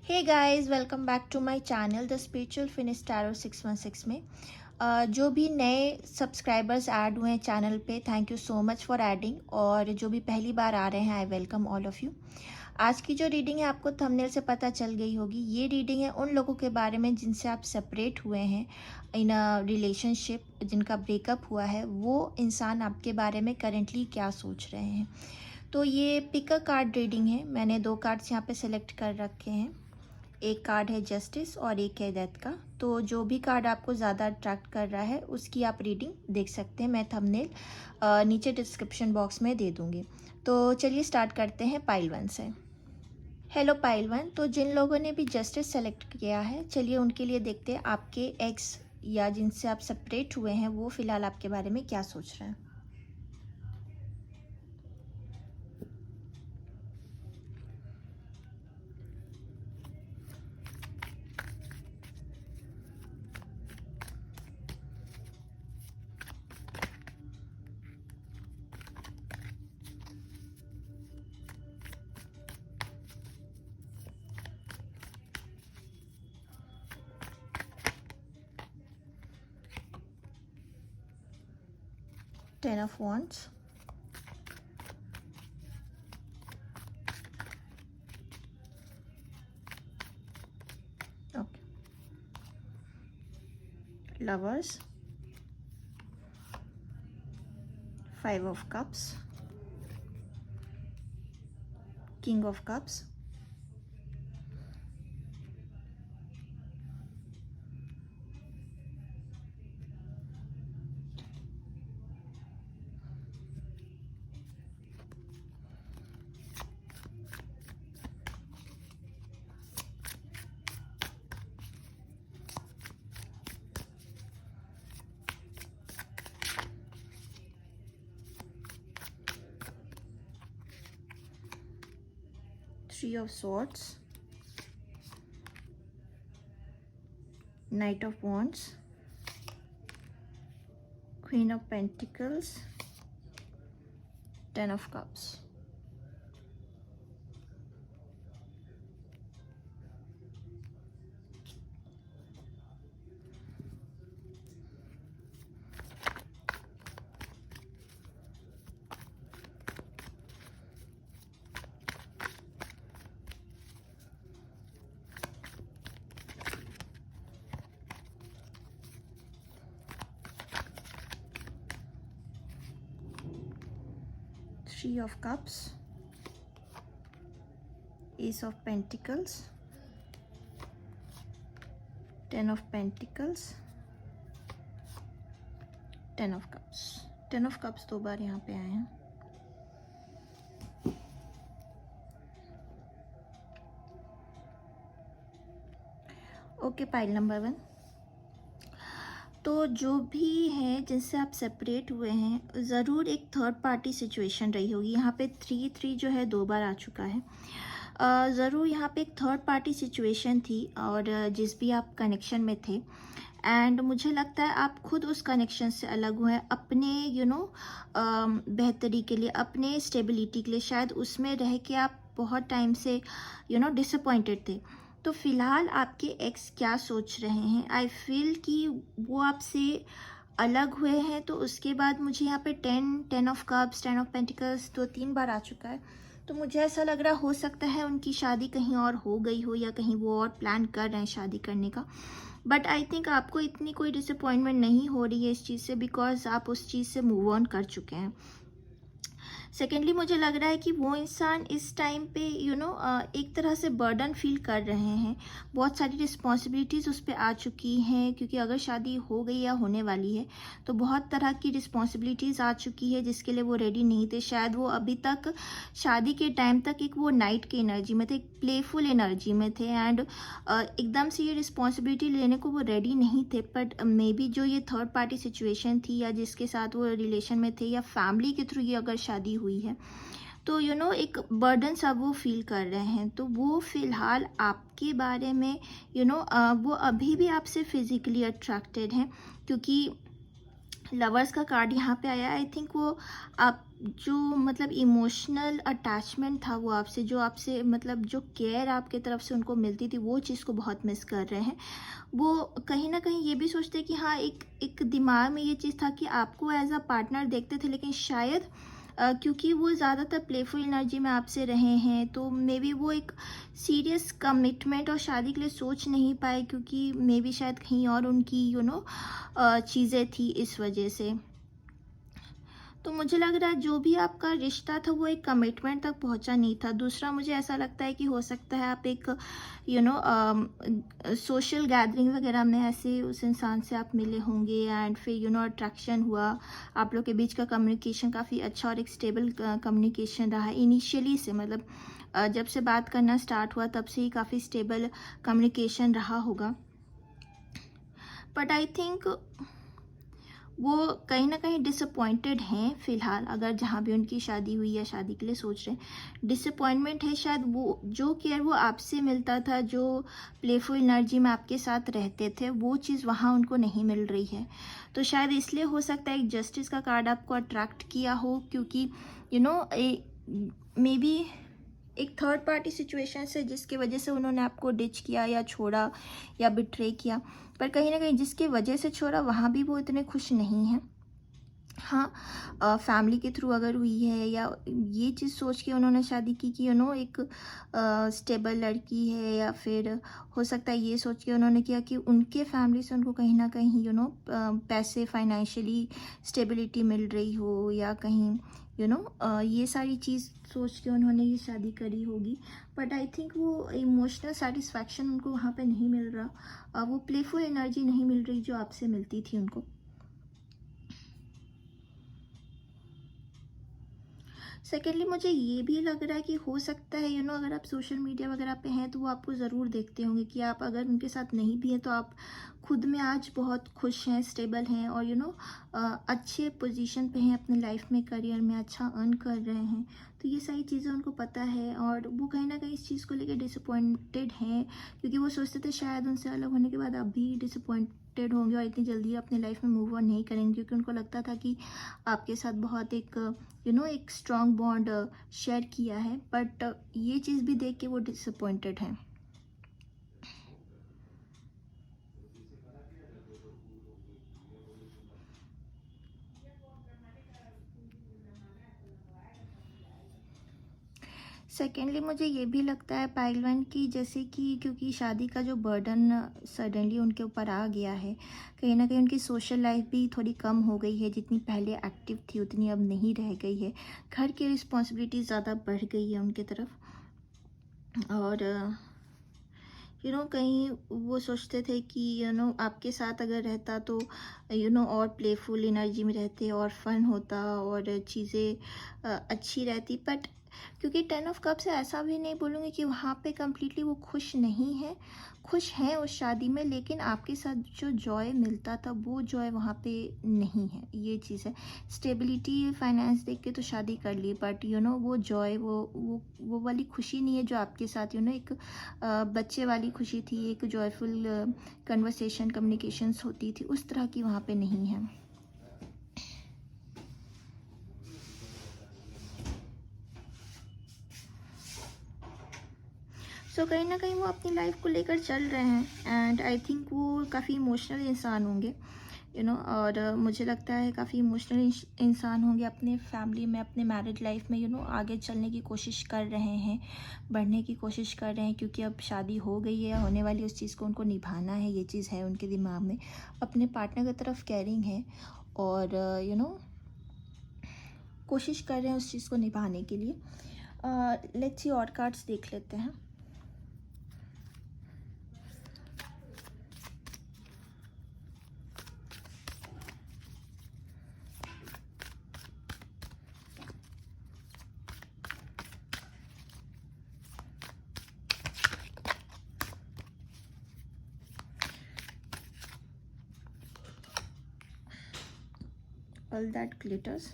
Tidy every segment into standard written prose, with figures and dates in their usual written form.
Hey guys, welcome back to my channel the spiritual finish tarot 616 में जो भी नए सब्सक्राइबर्स ऐड हुए हैं चैनल पे, thank you so much for adding. और जो भी पहली बार आ रहे हैं, I welcome all of you. आज की जो रीडिंग है आपको थंबनेल से पता चल गई होगी। ये रीडिंग है उन लोगों के बारे में जिनसे आप सेपरेट हुए हैं इन अ रिलेशनशिप, जिनका ब्रेकअप हुआ है। वो इंसान आपके बारे में करेंटली क्या सोच रहे हैं। तो ये पिक अ कार्ड रीडिंग है। मैंने 2 कार्ड्स यहाँ पे सेलेक्ट कर रखे हैं। एक कार्ड है जस्टिस और एक है डेथ का। तो जो भी कार्ड आपको ज़्यादा अट्रैक्ट कर रहा है उसकी आप रीडिंग देख सकते हैं। मैं थंबनेल नीचे डिस्क्रिप्शन बॉक्स में दे दूँगी। तो चलिए स्टार्ट करते हैं पाइल 1 से। हेलो पाइल 1, तो जिन लोगों ने भी जस्टिस सेलेक्ट किया है, चलिए उनके लिए देखते हैं आपके एक्स या जिनसे आप सेपरेट हुए हैं वो फ़िलहाल आपके बारे में क्या सोच रहे हैं। Ten of wands, okay, lovers, 5 of cups, king of cups, three of swords, Knight of Wands, Queen of Pentacles, Ten of Cups. Three of Cups, Ace of Pentacles, Ten of Pentacles, Ten of Cups. Ten of Cups 2 बार यहाँ पे आए हैं। Okay, pile number 1। तो जो भी है जिनसे आप सेपरेट हुए हैं, ज़रूर एक थर्ड पार्टी सिचुएशन रही होगी। यहाँ पे 3 जो है 2 बार आ चुका है। ज़रूर यहाँ पे एक थर्ड पार्टी सिचुएशन थी और जिस भी आप कनेक्शन में थे, एंड मुझे लगता है आप खुद उस कनेक्शन से अलग हुए हैं अपने बेहतरी के लिए, अपने स्टेबिलिटी के लिए। शायद उसमें रह के आप बहुत टाइम से डिसअपॉइंटेड थे। तो फिलहाल आपके एक्स क्या सोच रहे हैं? आई फील कि वो आपसे अलग हुए हैं। तो उसके बाद मुझे यहाँ पे 10 ऑफ कप्स, 10 ऑफ पेंटिकल्स 2-3 बार आ चुका है। तो मुझे ऐसा लग रहा हो सकता है उनकी शादी कहीं और हो गई हो या कहीं वो और प्लान कर रहे हैं शादी करने का। बट आई थिंक आपको इतनी कोई डिसअपॉइंटमेंट नहीं हो रही है इस चीज़ से, बिकॉज आप उस चीज़ से मूव ऑन कर चुके हैं। सेकेंडली मुझे लग रहा है कि वो इंसान इस टाइम पे एक तरह से बर्डन फील कर रहे हैं। बहुत सारी रिस्पॉन्सिबिलिटीज़ उस पर आ चुकी हैं, क्योंकि अगर शादी हो गई या होने वाली है तो बहुत तरह की रिस्पॉन्सिबिलिटीज़ आ चुकी है जिसके लिए वो रेडी नहीं थे। शायद वो अभी तक शादी के टाइम तक एक वो नाइट की एनर्जी में थे, एक प्लेफुल एनर्जी में थे, एंड एकदम से ये रिस्पॉन्सिबिलिटी लेने को वो रेडी नहीं थे। बट मे बी जो ये थर्ड पार्टी सिचुएशन थी या जिसके साथ वो रिलेशन में थे या फैमिली के थ्रू ये अगर शादी हुई है, तो एक बर्डन सा वो फील कर रहे हैं। तो वो फिलहाल आपके बारे में वो अभी भी आपसे फिजिकली अट्रैक्टेड हैं, क्योंकि लवर्स का कार्ड यहाँ पे आया। आई थिंक वो आप जो मतलब इमोशनल अटैचमेंट था वो आपसे, जो आपसे मतलब जो केयर आपके तरफ से उनको मिलती थी, वो चीज़ को बहुत मिस कर रहे हैं। वो कहीं ना कहीं ये भी सोचते हैं कि हाँ, एक एक दिमाग में ये चीज़ था कि आपको एज अ पार्टनर देखते थे, लेकिन शायद क्योंकि वो ज़्यादातर प्लेफुल एनर्जी में आपसे रहे हैं, तो मे बी वो एक सीरियस कमिटमेंट और शादी के लिए सोच नहीं पाए, क्योंकि मे बी शायद कहीं और उनकी चीज़ें थी इस वजह से। तो मुझे लग रहा है जो भी आपका रिश्ता था वो एक कमिटमेंट तक पहुंचा नहीं था। दूसरा, मुझे ऐसा लगता है कि हो सकता है आप एक सोशल गैदरिंग वगैरह में ऐसे उस इंसान से आप मिले होंगे, एंड फिर अट्रैक्शन हुआ, आप लोग के बीच का कम्युनिकेशन काफ़ी अच्छा और एक स्टेबल कम्युनिकेशन रहा इनिशियली से, मतलब जब से बात करना स्टार्ट हुआ तब से ही काफ़ी स्टेबल कम्युनिकेशन रहा होगा। बट आई थिंक वो कहीं ना कहीं डिसअपॉइंटेड हैं फ़िलहाल, अगर जहाँ भी उनकी शादी हुई या शादी के लिए सोच रहे हैं। डिसअपॉइंटमेंट है शायद, वो जो केयर वो आपसे मिलता था, जो प्लेफुल एनर्जी में आपके साथ रहते थे, वो चीज़ वहाँ उनको नहीं मिल रही है। तो शायद इसलिए हो सकता है एक जस्टिस का कार्ड आपको अट्रैक्ट किया हो, क्योंकि मे बी एक थर्ड पार्टी सिचुएशन से जिसकी वजह से उन्होंने आपको डिच किया या छोड़ा या बिट्रे किया। पर कहीं ना कहीं जिसकी वजह से छोड़ा, वहाँ भी वो इतने खुश नहीं हैं। हाँ, फैमिली के थ्रू अगर हुई है, या ये चीज़ सोच के उन्होंने शादी की कि एक स्टेबल लड़की है, या फिर हो सकता है ये सोच के उन्होंने किया कि उनके फैमिली से उनको कहीं ना कहीं पैसे, फाइनेंशियली स्टेबिलिटी मिल रही हो, या कहीं ये सारी चीज़ सोच के उन्होंने ये शादी करी होगी। बट आई थिंक वो इमोशनल सेटिस्फैक्शन उनको वहाँ पे नहीं मिल रहा, वो प्लेफुल एनर्जी नहीं मिल रही जो आपसे मिलती थी उनको। सेकेंडली, मुझे ये भी लग रहा है कि हो सकता है अगर आप सोशल मीडिया वगैरह पे हैं तो वो आपको ज़रूर देखते होंगे कि आप अगर उनके साथ नहीं भी हैं तो आप खुद में आज बहुत खुश हैं, स्टेबल हैं, और अच्छे पोजीशन पे हैं अपने लाइफ में, करियर में अच्छा अर्न कर रहे हैं। तो ये सारी चीज़ें उनको पता है, और वो कहीं ना कहीं इस चीज़ को लेकर डिसअपॉइंटेड हैं, क्योंकि वो सोचते थे शायद उनसे अलग होने के बाद आप भी डिसअपॉइंटेड होंगे और इतनी जल्दी अपने लाइफ में मूव ऑन नहीं करेंगे, क्योंकि उनको लगता था कि आपके साथ बहुत एक एक स्ट्रॉन्ग बॉन्ड शेयर किया है। बट ये चीज़ भी देख के वो डिसअपॉइंटेड हैं। सेकेंडली, मुझे ये भी लगता है पाइलवन की, जैसे कि क्योंकि शादी का जो बर्डन सडनली उनके ऊपर आ गया है, कहीं ना कहीं उनकी सोशल लाइफ भी थोड़ी कम हो गई है, जितनी पहले एक्टिव थी उतनी अब नहीं रह गई है। घर की रिस्पॉन्सिबिलिटी ज़्यादा बढ़ गई है उनके तरफ, और कहीं वो सोचते थे कि आपके साथ अगर रहता तो और प्लेफुल एनर्जी में रहते, और फन होता, और चीज़ें अच्छी रहती। बट क्योंकि 10 ऑफ कप से ऐसा भी नहीं बोलूँगी कि वहाँ पे कम्प्लीटली वो खुश नहीं है, खुश हैं उस शादी में, लेकिन आपके साथ जो जॉय मिलता था वो जॉय वहाँ पे नहीं है, ये चीज़ है। स्टेबिलिटी, फाइनेंस देख के तो शादी कर ली, बट वो जॉय, वो वाली खुशी नहीं है जो आपके साथ एक बच्चे वाली खुशी थी, एक जॉयफुल कन्वर्सेशन, कम्युनिकेशंस होती थी, उस तरह की वहाँ पे नहीं है। सो कहीं ना कहीं वो अपनी लाइफ को लेकर चल रहे हैं, एंड आई थिंक वो काफ़ी इमोशनल इंसान होंगे, और मुझे लगता है काफ़ी इमोशनल इंसान होंगे अपने फैमिली में, अपने मैरिड लाइफ में आगे चलने की कोशिश कर रहे हैं, बढ़ने की कोशिश कर रहे हैं, क्योंकि अब शादी हो गई है, होने वाली उस चीज़ को उनको निभाना है, ये चीज़ है उनके दिमाग में। अपने पार्टनर की तरफ केयरिंग है, और कोशिश कर रहे हैं उस चीज़ को निभाने के लिए। लेट्स सी और कार्ड्स देख लेते हैं। All that glitters,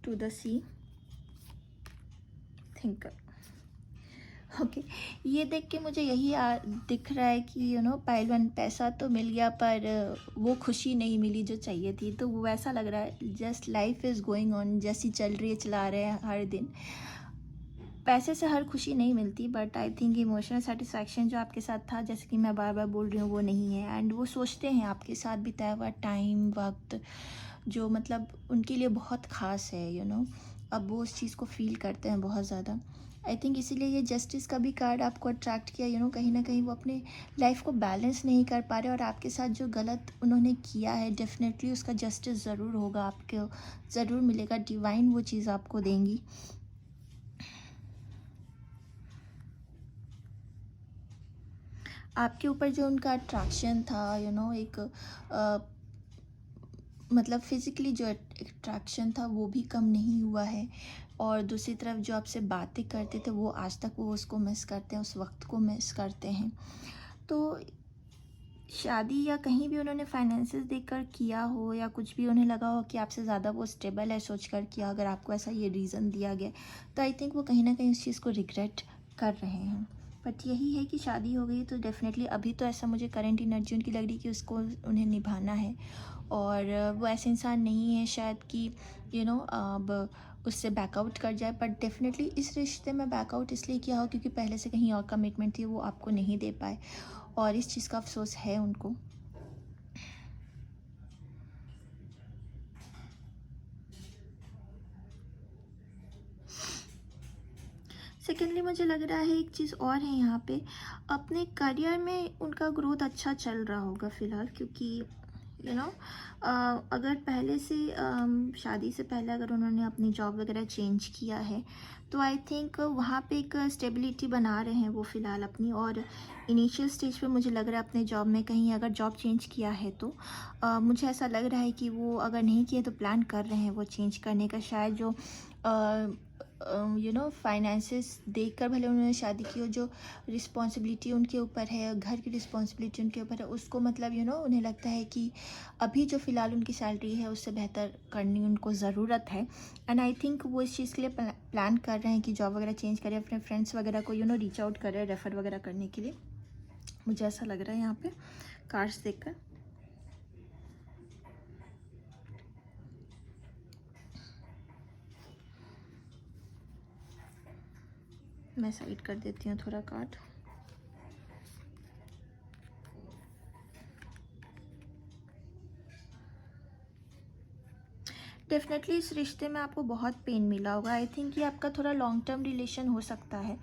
to the sea, thinker. Okay. ये देख के मुझे यही दिख रहा है कि पहलवान पैसा तो मिल गया पर वो खुशी नहीं मिली जो चाहिए थी। तो वो ऐसा लग रहा है just life is going on, जैसी चल रही है चला रहे हैं हर दिन। पैसे से हर खुशी नहीं मिलती, but I think emotional satisfaction जो आपके साथ था, जैसे कि मैं बार बार बोल रही हूँ, वो नहीं है। एंड वो सोचते हैं आपके साथ बिताया हुआ टाइम, वक्त, जो मतलब उनके लिए बहुत ख़ास है अब वो उस चीज़ को फील करते हैं बहुत ज़्यादा। आई थिंक इसीलिए ये जस्टिस का भी कार्ड आपको अट्रैक्ट किया। कहीं ना कहीं वो अपने लाइफ को बैलेंस नहीं कर पा रहे, और आपके साथ जो गलत उन्होंने किया है डेफिनेटली उसका जस्टिस ज़रूर होगा, आपको ज़रूर मिलेगा, डिवाइन वो चीज़ आपको देंगी। आपके ऊपर जो उनका अट्रैक्शन था एक मतलब फिज़िकली जो अट्रैक्शन था वो भी कम नहीं हुआ है। और दूसरी तरफ जो आपसे बातें करते थे वो आज तक वो उसको मिस करते हैं, उस वक्त को मिस करते हैं। तो शादी या कहीं भी उन्होंने फाइनेंसेस देखकर किया हो, या कुछ भी उन्हें लगा हो कि आपसे ज़्यादा वो स्टेबल है सोच कर किया, अगर आपको ऐसा ये रीज़न दिया गया, तो आई थिंक वो कहीं ना कहीं उस चीज़ को रिग्रेट कर रहे हैं। बट यही है कि शादी हो गई तो डेफिनेटली अभी तो ऐसा मुझे करंट एनर्जी उनकी लग रही कि उसको उन्हें निभाना है। और वो ऐसे इंसान नहीं है शायद कि अब उससे बैकआउट कर जाए, बट डेफिनेटली इस रिश्ते में बैकआउट इसलिए किया हो क्योंकि पहले से कहीं और कमिटमेंट थी, वो आपको नहीं दे पाए, और इस चीज़ का अफसोस है उनको। सेकेंडली मुझे लग रहा है एक चीज़ और है यहाँ पे, अपने करियर में उनका ग्रोथ अच्छा चल रहा होगा फ़िलहाल, क्योंकि यू नो अगर पहले से शादी से पहले अगर उन्होंने अपनी जॉब वगैरह चेंज किया है, तो आई थिंक वहाँ पे एक स्टेबिलिटी बना रहे हैं वो फ़िलहाल अपनी। और इनिशियल स्टेज पे मुझे लग रहा है अपने जॉब में कहीं अगर जॉब चेंज किया है तो मुझे ऐसा लग रहा है कि वो अगर नहीं किए तो प्लान कर रहे हैं वो चेंज करने का। शायद जो फाइनेंसेस देखकर भले उन्होंने शादी की हो, जो रिस्पॉन्सिबिलिटी उनके ऊपर है, घर की रिस्पॉन्सिबिलिटी उनके ऊपर है, उसको मतलब उन्हें लगता है कि अभी जो फ़िलहाल उनकी सैलरी है उससे बेहतर करनी उनको ज़रूरत है। एंड आई थिंक वो इस चीज़ के लिए प्लान कर रहे हैं कि जॉब वगैरह चेंज करें, अपने फ्रेंड्स वगैरह को रीच आउट करें, रेफ़र वगैरह करने के लिए। मुझे ऐसा लग रहा है यहाँ पे कार्ड्स देखकर। मैं साइड कर देती हूँ थोड़ा कार्ड। डेफिनेटली इस रिश्ते में आपको बहुत पेन मिला होगा। आई थिंक ये आपका थोड़ा लॉन्ग टर्म रिलेशन हो सकता है,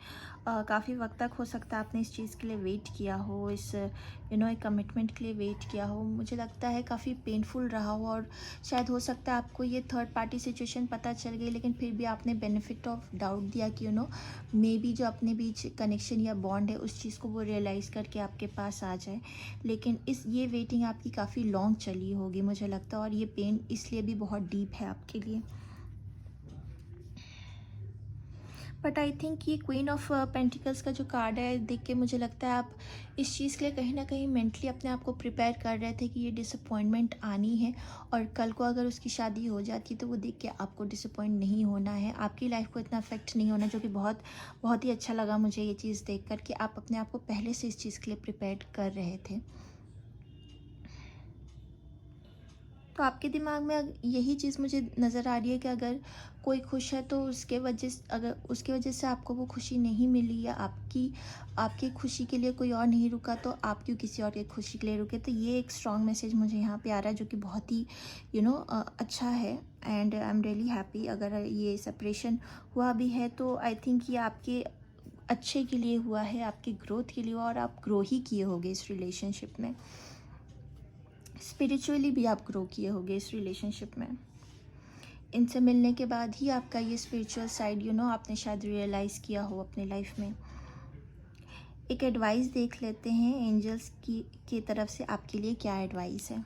काफ़ी वक्त तक हो सकता है आपने इस चीज़ के लिए वेट किया हो, इस एक कमिटमेंट के लिए वेट किया हो। मुझे लगता है काफ़ी पेनफुल रहा हो, और शायद हो सकता है आपको ये थर्ड पार्टी सिचुएशन पता चल गई, लेकिन फिर भी आपने बेनिफिट ऑफ डाउट दिया कि मे बी जो अपने बीच कनेक्शन या बॉन्ड है उस चीज़ को वो रियलाइज़ करके आपके पास आ जाए। लेकिन ये वेटिंग आपकी काफ़ी लॉन्ग चली होगी मुझे लगता है, और ये पेन इसलिए भी बहुत डीप है आपके लिए। बट आई थिंक ये क्वीन ऑफ पेंटिकल्स का जो कार्ड है देख के मुझे लगता है आप इस चीज़ के लिए कहीं ना कहीं मेंटली अपने आप को प्रिपेयर कर रहे थे कि ये डिसअपॉइंटमेंट आनी है, और कल को अगर उसकी शादी हो जाती है तो वो देख के आपको डिसअपॉइंट नहीं होना है, आपकी लाइफ को इतना अफेक्ट नहीं होना, जो कि बहुत बहुत ही अच्छा लगा मुझे ये चीज़ देख कर कि आप अपने आप को पहले से इस चीज़ के लिए प्रिपेयर कर रहे थे। तो आपके दिमाग में यही चीज़ मुझे नज़र आ रही है कि अगर कोई खुश है तो अगर उसके वजह से आपको वो खुशी नहीं मिली, या आपकी खुशी के लिए कोई और नहीं रुका, तो आप क्यों किसी और की खुशी के लिए रुके। तो ये एक स्ट्रॉन्ग मैसेज मुझे यहाँ पे आ रहा है, जो कि बहुत ही अच्छा है। And I am really happy. अगर ये सेपरेशन हुआ भी है तो आई थिंक ये आपके अच्छे के लिए हुआ है, आपकी ग्रोथ के लिए हुआ, और आप ग्रो ही किए होगे इस रिलेशनशिप में। स्पिरिचुअली भी आप ग्रो किए होगे इस रिलेशनशिप में। इनसे मिलने के बाद ही आपका ये स्पिरिचुअल साइड आपने शायद रियलाइज़ किया हो अपने लाइफ में। एक एडवाइस देख लेते हैं एंजल्स की तरफ से आपके लिए क्या एडवाइस है।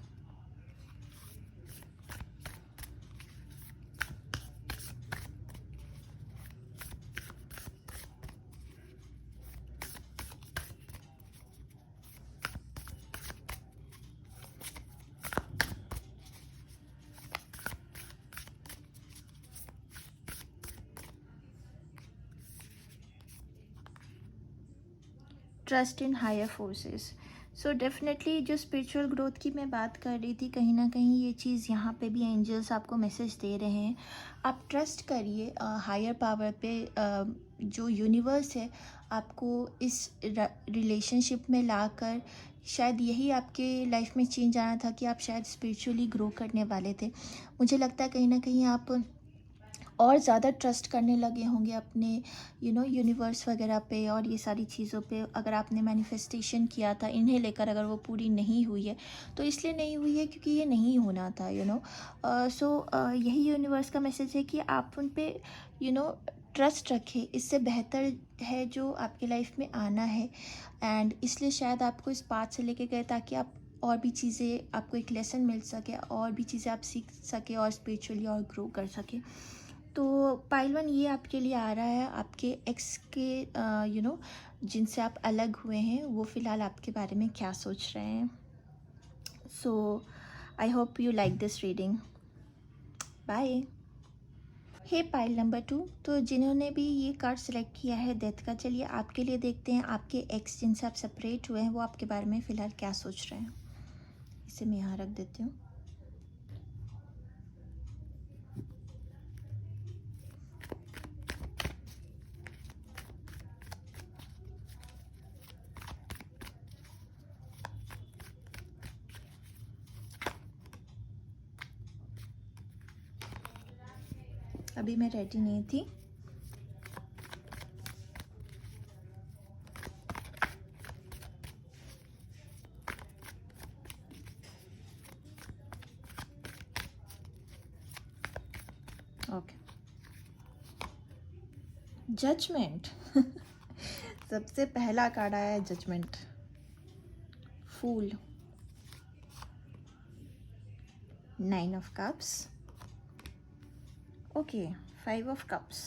Trust in higher forces. So definitely जो स्पिरिचुअल ग्रोथ की मैं बात कर रही थी, कहीं ना कहीं ये चीज़ यहाँ पे भी एंजल्स आपको मैसेज दे रहे हैं। आप ट्रस्ट करिए हायर पावर पे। जो यूनिवर्स है आपको इस रिलेशनशिप में लाकर, शायद यही आपके लाइफ में चेंज आना था कि आप शायद स्पिरिचुअली ग्रो करने वाले थे। मुझे लगता है कहीं ना कहीं आप और ज़्यादा ट्रस्ट करने लगे होंगे अपने यूनिवर्स वगैरह पे और ये सारी चीज़ों पे। अगर आपने मैनिफेस्टेशन किया था इन्हें लेकर, अगर वो पूरी नहीं हुई है तो इसलिए नहीं हुई है क्योंकि ये नहीं होना था। सो यही यूनिवर्स का मैसेज है कि आप उन पे ट्रस्ट रखें। इससे बेहतर है जो आपके लाइफ में आना है, एंड इसलिए शायद आपको इस बात से लेके गए ताकि आप और भी चीज़ें, आपको एक लेसन मिल सके, और भी चीज़ें आप सीख सके और स्पिरिचुअली और ग्रो कर सके। तो पाइल वन ये आपके लिए आ रहा है, आपके एक्स के जिनसे आप अलग हुए हैं वो फ़िलहाल आपके बारे में क्या सोच रहे हैं। So I hope you like this reading. Bye. Hey pile number 2, तो जिन्होंने भी ये कार्ड सेलेक्ट किया है डेथ का, चलिए आपके लिए देखते हैं आपके एक्स जिनसे आप सेपरेट हुए हैं वो आपके बारे में फ़िलहाल क्या सोच रहे हैं। इसे मैं यहाँ रख देती हूँ। अभी मैं रेडी नहीं थी। ओके। जजमेंट। सबसे पहला कार्ड आया है judgement. Fool, 9 of cups, okay, 5 of cups,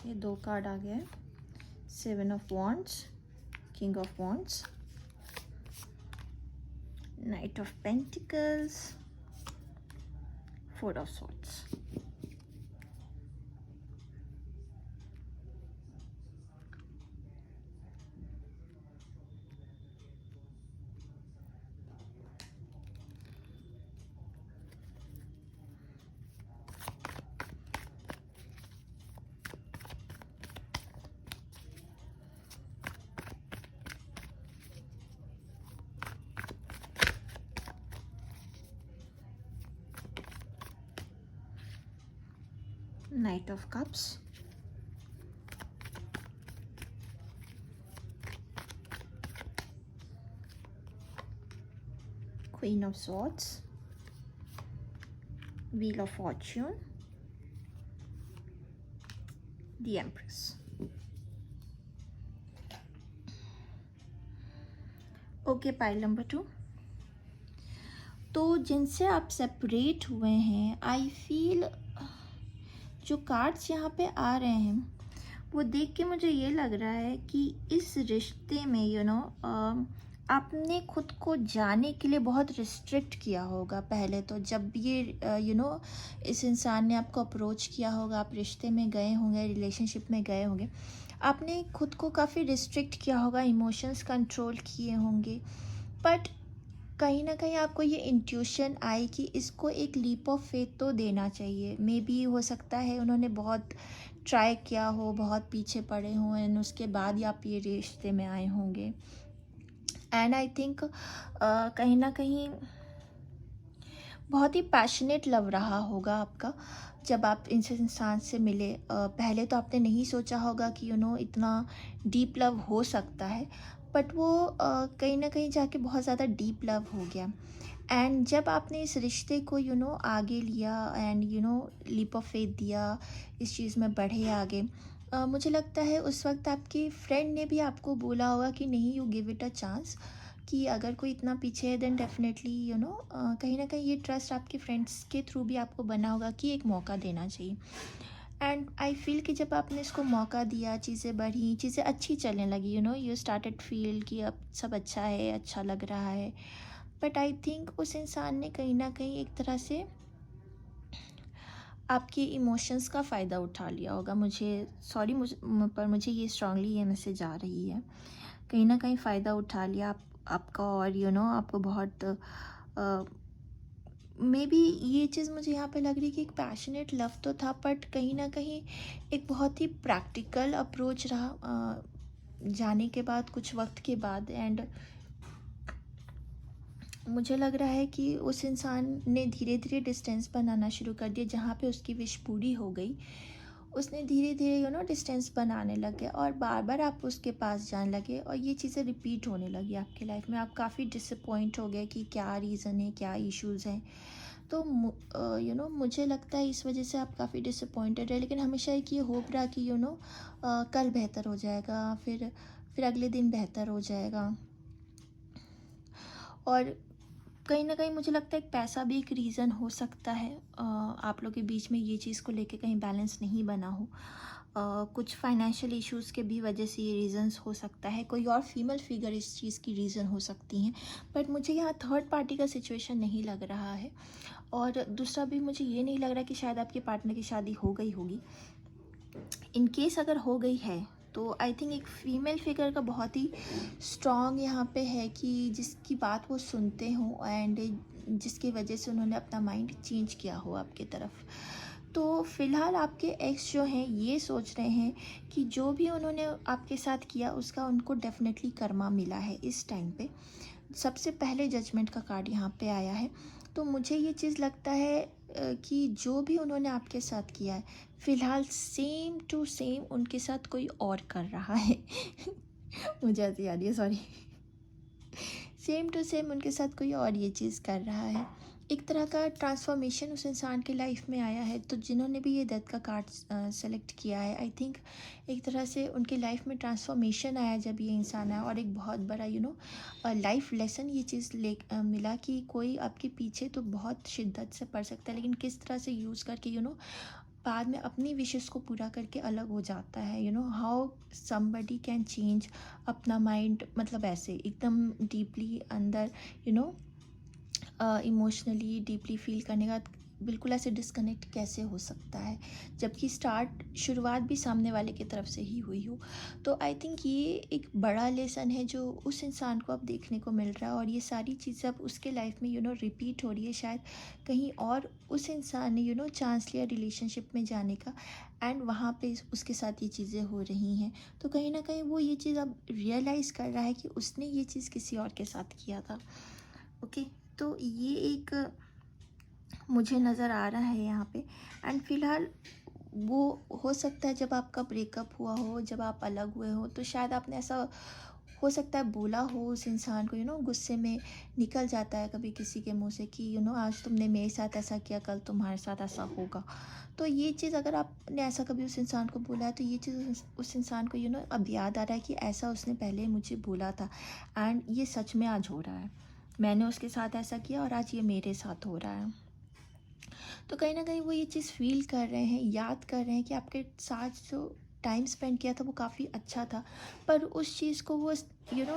ये 2 कार्ड आ गया है। 7 of wands, king of wands, knight of pentacles, 4 of swords. Knight of Cups, Queen of Swords, Wheel of Fortune, the Empress. Okay, pile number 2, तो जिनसे आप separate हुए हैं, I feel जो कार्ड्स यहाँ पे आ रहे हैं वो देख के मुझे ये लग रहा है कि इस रिश्ते में आपने खुद को जाने के लिए बहुत रिस्ट्रिक्ट किया होगा। पहले तो जब ये इस इंसान ने आपको अप्रोच किया होगा, आप रिश्ते में गए होंगे, रिलेशनशिप में गए होंगे, आपने खुद को काफ़ी रिस्ट्रिक्ट किया होगा, इमोशंस कंट्रोल किए होंगे। बट कहीं ना कहीं आपको ये इंट्यूशन आई कि इसको एक लीप ऑफ फेथ तो देना चाहिए। मे बी हो सकता है उन्होंने बहुत ट्राई किया हो, बहुत पीछे पड़े हों, एंड उसके बाद ही आप ये रिश्ते में आए होंगे। एंड आई थिंक कहीं ना कहीं बहुत ही पैशनेट लव रहा होगा आपका जब आप इस इंसान से मिले। पहले तो आपने नहीं सोचा होगा कि इतना डीप लव हो सकता है, बट वो कहीं ना कहीं जाके बहुत ज़्यादा डीप लव हो गया। एंड जब आपने इस रिश्ते को आगे लिया एंड लीप ऑफ फेथ दिया, इस चीज़ में बढ़े आगे, मुझे लगता है उस वक्त आपकी फ्रेंड ने भी आपको बोला होगा कि नहीं, you give it a chance, कि अगर कोई इतना पीछे है देन डेफिनेटली कहीं ना कहीं ये ट्रस्ट आपके फ्रेंड्स के थ्रू भी आपको बना होगा कि एक मौका देना चाहिए। एंड आई फील कि जब आपने इसको मौका दिया, चीज़ें बढ़ी, चीज़ें अच्छी चलने लगी, यू स्टार्टेड फील कि अब सब अच्छा है, अच्छा लग रहा है। बट आई थिंक उस इंसान ने कहीं ना कहीं एक तरह से आपके इमोशंस का फ़ायदा उठा लिया होगा। मुझे सॉरी, पर मुझे ये स्ट्रांगली ये मैसेज आ रही है, कहीं ना कहीं फ़ायदा उठा लिया आपका। और आपको बहुत मे बी ये चीज़ मुझे यहाँ पे लग रही है कि एक पैशनेट लव तो था, बट कहीं ना कहीं एक बहुत ही प्रैक्टिकल अप्रोच रहा जाने के बाद, कुछ वक्त के बाद। एंड मुझे लग रहा है कि उस इंसान ने धीरे धीरे डिस्टेंस बनाना शुरू कर दिया। जहाँ पे उसकी विश पूरी हो गई, उसने धीरे धीरे डिस्टेंस बनाने लगे और बार बार आप उसके पास जाने लगे, और ये चीज़ें रिपीट होने लगी आपकी लाइफ में। आप काफ़ी डिसअपॉइंट हो गए कि क्या रीज़न है, क्या इश्यूज़ हैं। तो मुझे लगता है इस वजह से आप काफ़ी डिसअपॉइंटेड है, लेकिन हमेशा एक ये होप रहा कि कल बेहतर हो जाएगा, फिर अगले दिन बेहतर हो जाएगा। और कहीं ना कहीं मुझे लगता है एक पैसा भी एक रीज़न हो सकता है, आप लोग के बीच में ये चीज़ को लेके कहीं बैलेंस नहीं बना हो। कुछ फाइनेंशियल इश्यूज़ के भी वजह से ये रीज़न्स हो सकता है। कोई और फीमेल फिगर इस चीज़ की रीज़न हो सकती हैं, बट मुझे यहाँ थर्ड पार्टी का सिचुएशन नहीं लग रहा है। और दूसरा भी मुझे ये नहीं लग रहा कि शायद आपके पार्टनर की शादी हो गई होगी। इन केस अगर हो गई है तो आई थिंक एक फीमेल फिगर का बहुत ही स्ट्रॉन्ग यहाँ पे है कि जिसकी बात वो सुनते हों, एंड जिसकी वजह से उन्होंने अपना माइंड चेंज किया हो आपके तरफ। तो फ़िलहाल आपके एक्स जो हैं ये सोच रहे हैं कि जो भी उन्होंने आपके साथ किया उसका उनको डेफिनेटली कर्मा मिला है इस टाइम पे। सबसे पहले जजमेंट का कार्ड यहाँ पे आया है। तो मुझे ये चीज़ लगता है कि जो भी उन्होंने आपके साथ किया है, फ़िलहाल सेम टू सेम उनके साथ कोई और कर रहा है। मुझे हंसी आ रही है, सॉरी। सेम टू सेम उनके साथ कोई और ये चीज़ कर रहा है। एक तरह का ट्रांसफॉर्मेशन उस इंसान के लाइफ में आया है। तो जिन्होंने भी ये डेथ का कार्ड सेलेक्ट किया है, आई थिंक एक तरह से उनके लाइफ में ट्रांसफॉर्मेशन आया जब ये इंसान आया, और एक बहुत बड़ा लाइफ लेसन ये चीज़ मिला कि कोई आपके पीछे तो बहुत शिद्दत से पड़ सकता है, लेकिन किस तरह से यूज़ करके बाद में अपनी विशेस को पूरा करके अलग हो जाता है। हाउ समबडी कैन चेंज अपना माइंड, मतलब ऐसे एकदम डीपली अंदर इमोशनली डीपली फील करने का बिल्कुल ऐसे डिस्कनेक्ट कैसे हो सकता है, जबकि शुरुआत भी सामने वाले की तरफ से ही हुई हो। तो आई थिंक ये एक बड़ा लेसन है जो उस इंसान को अब देखने को मिल रहा है, और ये सारी चीज़ें अब उसके लाइफ में रिपीट हो रही है। शायद कहीं और उस इंसान ने चांस लिया रिलेशनशिप में जाने का, एंड वहाँ पे उसके साथ ये चीज़ें हो रही हैं। तो कहीं ना कहीं वो ये चीज़ अब रियलाइज़ कर रहा है कि उसने ये चीज़ किसी और के साथ किया था। ओके, तो ये एक मुझे नज़र आ रहा है यहाँ पे। एंड फ़िलहाल वो हो सकता है जब आपका ब्रेकअप हुआ हो, जब आप अलग हुए हो, तो शायद आपने ऐसा हो सकता है बोला हो उस इंसान को, गुस्से में निकल जाता है कभी किसी के मुंह से कि आज तुमने मेरे साथ ऐसा किया, कल तुम्हारे साथ ऐसा होगा। तो ये चीज़ अगर आपने ऐसा कभी उस इंसान को बोला है, तो ये चीज़ उस इंसान को अब याद आ रहा है कि ऐसा उसने पहले मुझे बोला था, एंड ये सच में आज हो रहा है। मैंने उसके साथ ऐसा किया और आज ये मेरे साथ हो रहा है। तो कहीं ना कहीं वो ये चीज़ फील कर रहे हैं, याद कर रहे हैं कि आपके साथ जो टाइम स्पेंड किया था वो काफ़ी अच्छा था, पर उस चीज़ को वो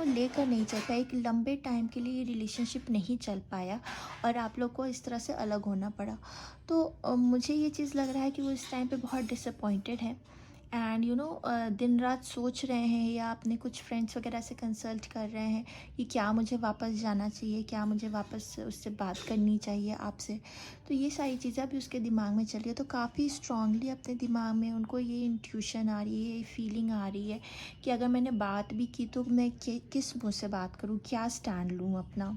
लेकर नहीं चल पाया। एक लंबे टाइम के लिए ये रिलेशनशिप नहीं चल पाया, और आप लोग को इस तरह से अलग होना पड़ा। तो मुझे ये चीज़ लग रहा है कि वो इस टाइम पे बहुत डिसअपॉइंटेड है, एंड दिन रात सोच रहे हैं, या अपने कुछ फ्रेंड्स वगैरह से कंसल्ट कर रहे हैं कि क्या मुझे वापस जाना चाहिए, क्या मुझे वापस उससे बात करनी चाहिए आपसे। तो ये सारी चीज़ें अभी उसके दिमाग में चल रही है। तो काफ़ी स्ट्रांगली अपने दिमाग में उनको ये इंट्यूशन आ रही है, ये फीलिंग आ रही है कि अगर मैंने बात भी की तो मैं किस मुँह से बात करूँ, क्या स्टैंड लूँ अपना।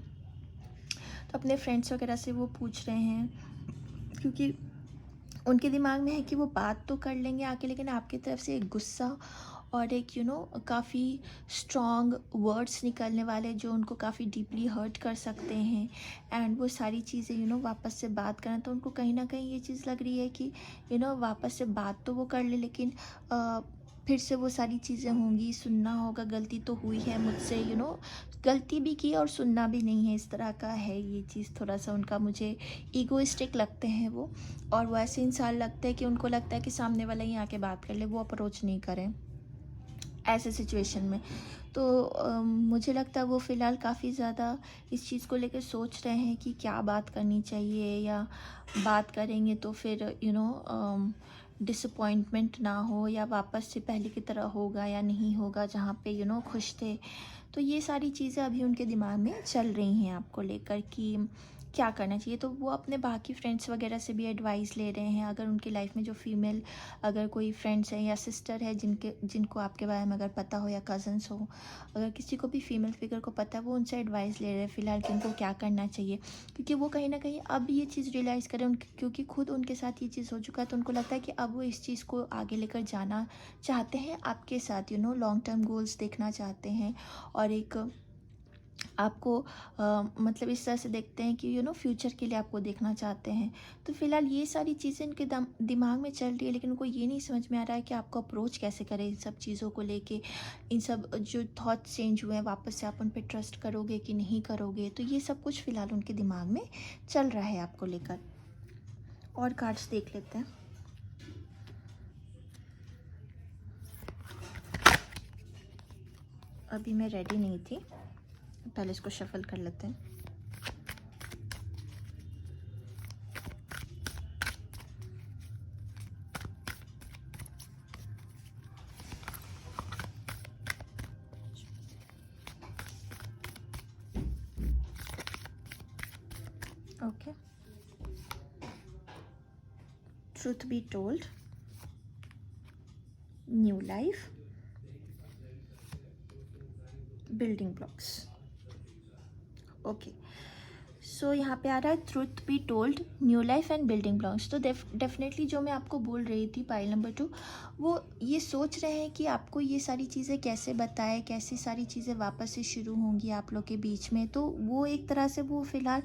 तो अपने फ्रेंड्स वगैरह से वो पूछ रहे हैं, क्योंकि उनके दिमाग में है कि वो बात तो कर लेंगे आके, लेकिन आपकी तरफ से एक गुस्सा और एक काफ़ी स्ट्रॉन्ग वर्ड्स निकलने वाले जो उनको काफ़ी डीपली हर्ट कर सकते हैं। एंड वो सारी चीज़ें वापस से बात करना, तो उनको कहीं ना कहीं ये चीज़ लग रही है कि वापस से बात तो वो कर ले, लेकिन फिर से वो सारी चीज़ें होंगी, सुनना होगा, गलती तो हुई है मुझसे, गलती भी की और सुनना भी नहीं है, इस तरह का है ये चीज़। थोड़ा सा उनका मुझे ईगोइस्टिक लगते हैं वो, और वो ऐसे इंसान लगते हैं कि उनको लगता है कि सामने वाला ही आके बात कर ले, वो अप्रोच नहीं करें ऐसे सिचुएशन में। तो मुझे लगता है वो फ़िलहाल काफ़ी ज़्यादा इस चीज़ को लेकर सोच रहे हैं कि क्या बात करनी चाहिए, या बात करेंगे तो फिर डिसअपॉइंटमेंट ना हो, या वापस से पहले की तरह होगा या नहीं होगा जहाँ पे खुश थे। तो ये सारी चीज़ें अभी उनके दिमाग में चल रही हैं आपको लेकर कि क्या करना चाहिए। तो वो अपने बाकी फ्रेंड्स वगैरह से भी एडवाइस ले रहे हैं, अगर उनकी लाइफ में जो फीमेल अगर कोई फ्रेंड्स हैं या सिस्टर है जिनको आपके बारे में अगर पता हो, या कज़न्स हो, अगर किसी को भी फीमेल फिगर को पता है, वो उनसे एडवाइस ले रहे हैं फ़िलहाल कि उनको क्या करना चाहिए। क्योंकि वो कहीं ना कहीं अब ये चीज़ रियलाइज़ करें क्योंकि खुद उनके साथ ये चीज़ हो चुका है, तो उनको लगता है कि अब वो इस चीज़ को आगे लेकर जाना चाहते हैं आपके साथ, लॉन्ग टर्म गोल्स देखना चाहते हैं, और एक आपको मतलब इस तरह से देखते हैं कि फ्यूचर के लिए आपको देखना चाहते हैं। तो फ़िलहाल ये सारी चीज़ें इनके दिमाग में चल रही है, लेकिन उनको ये नहीं समझ में आ रहा है कि आपको अप्रोच कैसे करें इन सब चीज़ों को लेके। इन सब जो थॉट्स चेंज हुए हैं, वापस से आप उन पे ट्रस्ट करोगे कि नहीं करोगे, तो ये सब कुछ फ़िलहाल उनके दिमाग में चल रहा है आपको लेकर। और कार्ड्स देख लेते हैं। अभी मैं रेडी नहीं थी, पहले इसको शफल कर लेते हैं। Okay, truth be told, new life, building blocks. Okay, so यहाँ पे आ रहा है truth be told, new life and building blocks. तो डेफिनेटली जो मैं आपको बोल रही थी पाइल नंबर 2, वो ये सोच रहे हैं कि आपको ये सारी चीज़ें कैसे बताएं, कैसी सारी चीज़ें वापस से शुरू होंगी आप लोग के बीच में। तो वो एक तरह से वो फ़िलहाल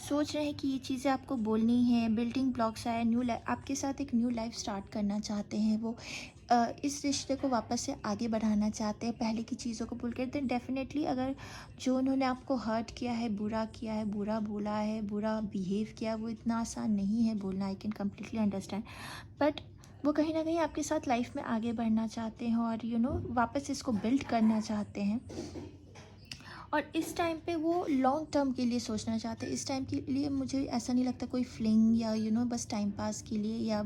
सोच रहे हैं कि ये चीज़ें आपको बोलनी है। बिल्डिंग ब्लॉक्स है, न्यू लाइफ, आपके साथ एक न्यू लाइफ स्टार्ट करना चाहते हैं वो। इस रिश्ते को वापस से आगे बढ़ाना चाहते हैं, पहले की चीज़ों को भूल कर। देन डेफिनेटली अगर जो उन्होंने आपको हर्ट किया है, बुरा किया है, बुरा बोला है, बुरा बिहेव किया, वो इतना आसान नहीं है बोलना, I can completely understand. But वो कहीं ना कहीं आपके साथ लाइफ में आगे बढ़ना चाहते हैं, और वापस इसको बिल्ड करना चाहते हैं। और इस टाइम पे वो लॉन्ग टर्म के लिए सोचना चाहते हैं। इस टाइम के लिए मुझे ऐसा नहीं लगता कोई फ्लिंग या बस टाइम पास के लिए या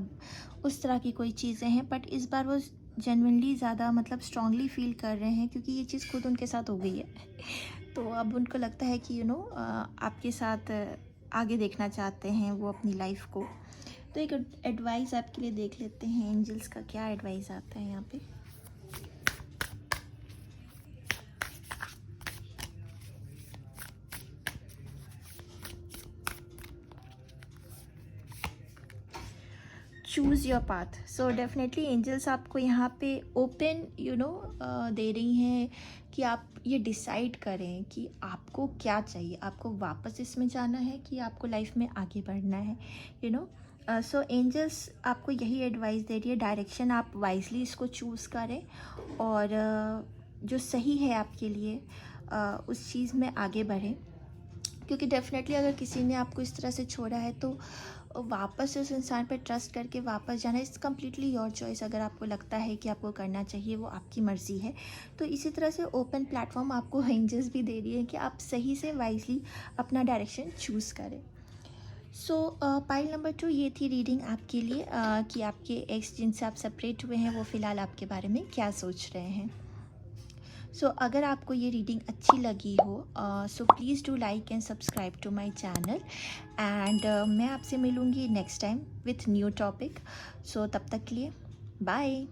उस तरह की कोई चीज़ें हैं। बट इस बार वो जेन्युइनली ज़्यादा मतलब स्ट्रांगली फील कर रहे हैं, क्योंकि ये चीज़ खुद उनके साथ हो गई है। तो अब उनको लगता है कि आपके साथ आगे देखना चाहते हैं वो अपनी लाइफ को। तो एक एडवाइस आपके लिए देख लेते हैं, एंजल्स का क्या एडवाइस आता है यहाँ पे। Choose your path. So definitely angels आपको यहाँ पे ओपन दे रही हैं कि आप ये डिसाइड करें कि आपको क्या चाहिए, आपको वापस इसमें जाना है कि आपको लाइफ में आगे बढ़ना है। सो एंजल्स आपको यही एडवाइस दे रही है, डायरेक्शन आप वाइजली इसको चूज़ करें, और जो सही है आपके लिए उस चीज़ में आगे बढ़ें। क्योंकि डेफिनेटली अगर किसी ने आपको इस तरह से छोड़ा है, तो वापस उस इंसान पर ट्रस्ट करके वापस जाना इज़ कम्प्लीटली योर चॉइस। अगर आपको लगता है कि आपको करना चाहिए, वो आपकी मर्ज़ी है। तो इसी तरह से ओपन प्लेटफॉर्म आपको एंजल्स भी दे रही है कि आप सही से वाइजली अपना डायरेक्शन चूज़ करें। सो पाइल नंबर 2 ये थी रीडिंग आपके लिए कि आपके एक्स जिनसे आप सेपरेट हुए हैं, वो फ़िलहाल आपके बारे में क्या सोच रहे हैं। सो अगर आपको ये रीडिंग अच्छी लगी हो, so please do like and subscribe to my channel, and मैं आपसे मिलूँगी next time with new topic. So तब तक के लिए बाय।